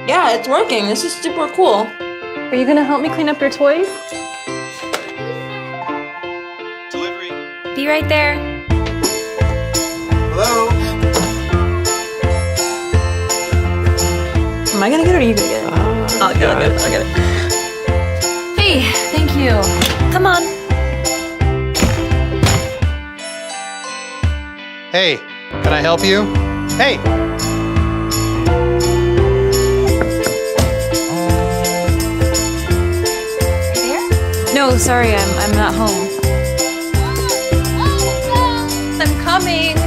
Yeah, it's working. This is super cool. Are you gonna help me clean up your toys? Delivery. Be right there. Hello? Am I gonna get it or are you gonna get it? I'll get it. I'll get it. Hey, thank you. Come on. Hey, can I help you? Hey! No, sorry, I'm not home. I'm coming.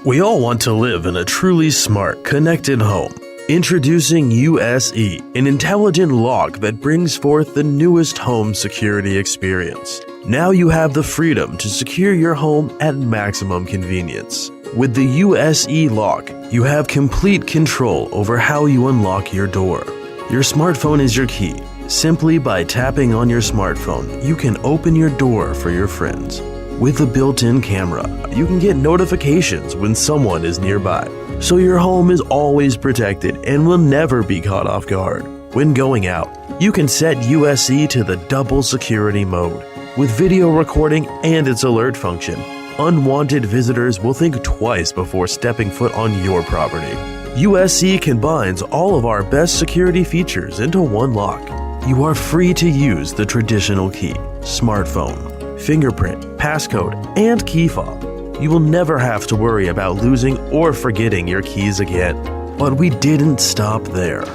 We all want to live in a truly smart, connected home. Introducing USE, an intelligent lock that brings forth the newest home security experience. Now you have the freedom to secure your home at maximum convenience. With the USE lock, you have complete control over how you unlock your door. Your smartphone is your key. Simply by tapping on your smartphone, you can open your door for your friends. With a built-in camera, you can get notifications when someone is nearby, so your home is always protected and will never be caught off guard. When going out, you can set USE to the double security mode. With video recording and its alert function, unwanted visitors will think twice before stepping foot on your property. USE combines all of our best security features into one lock. You are free to use the traditional key, smartphone, fingerprint, passcode, and key fob. You will never have to worry about losing or forgetting your keys again. But we didn't stop there.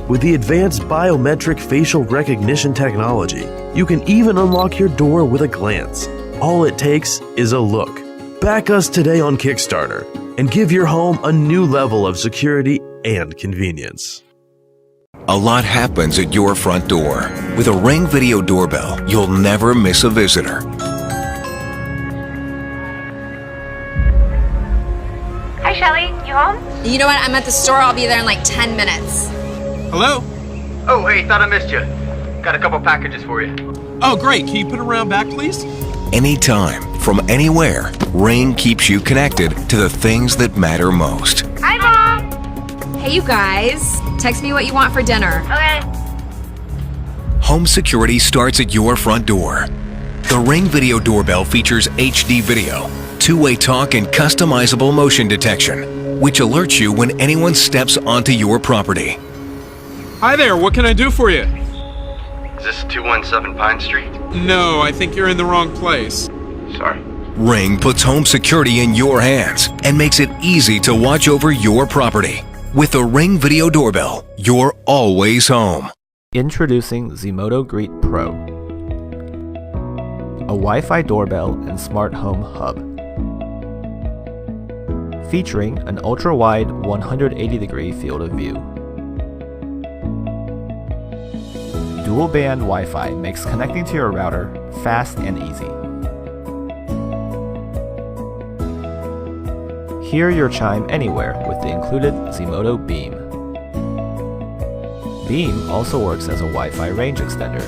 With the advanced biometric facial recognition technology, you can even unlock your door with a glance. All it takes is a look. Back us today on Kickstarter and give your home a new level of security and convenience. A lot happens at your front door. With a Ring Video Doorbell, you'll never miss a visitor. Hi, Shelly. You home? You know what? I'm at the store. I'll be there in like 10 minutes. Hello? Oh, hey, thought I missed you. Got a couple packages for you. Oh, great. Can you put it around back, please? Anytime, from anywhere, Ring keeps you connected to the things that matter most. Hi, Mom. Hey, you guys. Text me what you want for dinner. Okay. Home security starts at your front door. The Ring Video Doorbell features HD video, two-way talk, and customizable motion detection, which alerts you when anyone steps onto your property. Hi there. What can I do for you? Is this 217 Pine Street? No, I think you're in the wrong place. Sorry. Ring puts home security in your hands and makes it easy to watch over your property. With the Ring Video Doorbell, you're always home. Introducing Zimoto Greet Pro, a Wi-Fi doorbell and smart home hub. Featuring an ultra-wide 180-degree field of view. Dual-band Wi-Fi makes connecting to your router fast and easy. Hear your chime anywhere with the included Zimoto Beam. Beam also works as a Wi-Fi range extender,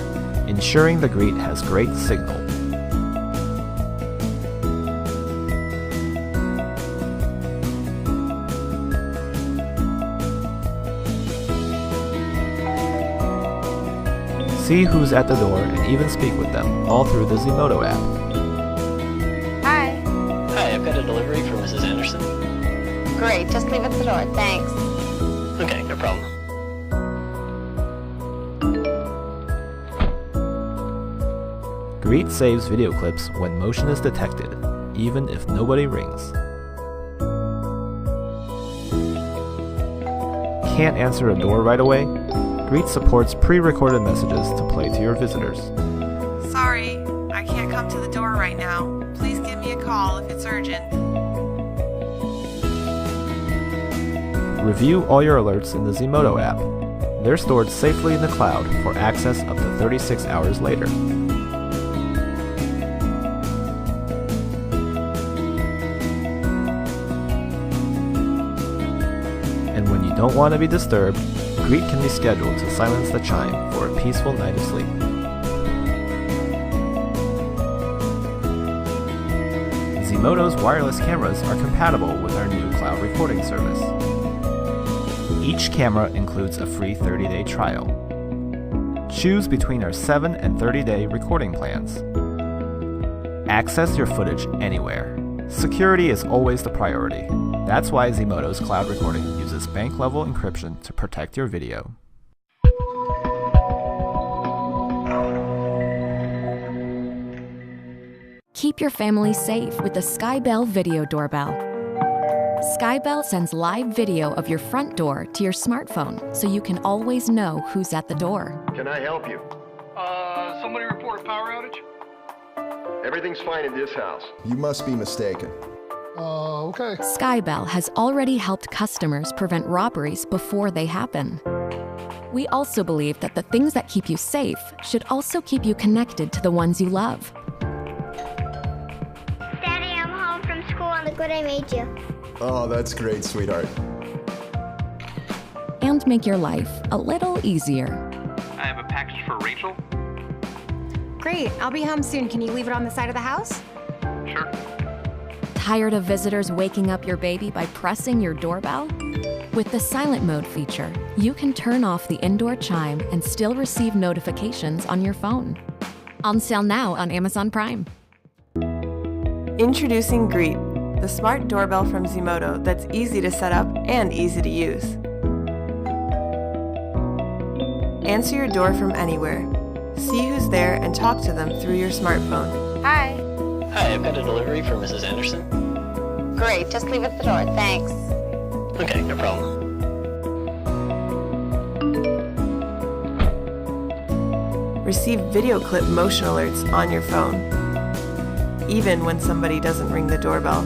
ensuring the Greet has great signal. See who's at the door and even speak with them, all through the Zmodo app. Hi. Hi, I've got a delivery for Mrs. Anderson. Great, just leave it at the door, thanks. Okay, no problem. Greet saves video clips when motion is detected, even if nobody rings. Can't answer a door right away? Greet supports pre-recorded messages to play to your visitors. Sorry, I can't come to the door right now. Please give me a call if it's urgent. Review all your alerts in the Zmodo app. They're stored safely in the cloud for access up to 36 hours later. And when you don't want to be disturbed, Greet can be scheduled to silence the chime for a peaceful night of sleep. Zmodo's wireless cameras are compatible with our new cloud recording service. Each camera includes a free 30-day trial. Choose between our 7 and 30-day recording plans. Access your footage anywhere. Security is always the priority. That's why Zmodo's cloud recording uses bank-level encryption to protect your video. Keep your family safe with the Skybell Video Doorbell. Skybell sends live video of your front door to your smartphone so you can always know who's at the door. Can I help you? Somebody report a power outage? Everything's fine in this house. You must be mistaken. Okay. Skybell has already helped customers prevent robberies before they happen. We also believe that the things that keep you safe should also keep you connected to the ones you love. Daddy, I'm home from school and look what I made you. Oh, that's great, sweetheart. And make your life a little easier. I have a package for Rachel. Great, I'll be home soon. Can you leave it on the side of the house? Sure. Tired of visitors waking up your baby by pressing your doorbell? With the silent mode feature, you can turn off the indoor chime and still receive notifications on your phone. On sale now on Amazon Prime. Introducing Greet, the smart doorbell from Zmodo that's easy to set up and easy to use. Answer your door from anywhere. See who's there and talk to them through your smartphone. Hi. Hi, I've got a delivery for Mrs. Anderson. Great, just leave it at the door, thanks. Okay, no problem. Receive video clip motion alerts on your phone, even when somebody doesn't ring the doorbell.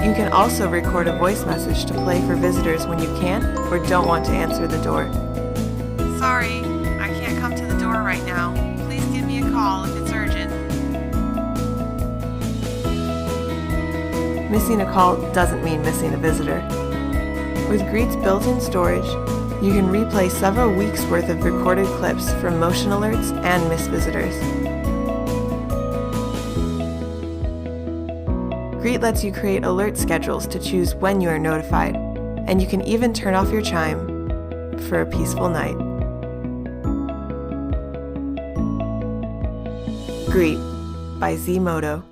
You can also record a voice message to play for visitors when you can't or don't want to answer the door. Sorry, I can't come to the door right now. Please give me a call if it's urgent. Missing a call doesn't mean missing a visitor. With Greet's built-in storage, you can replay several weeks' worth of recorded clips from motion alerts and missed visitors. Greet lets you create alert schedules to choose when you are notified, and you can even turn off your chime for a peaceful night. Greet by Zmodo.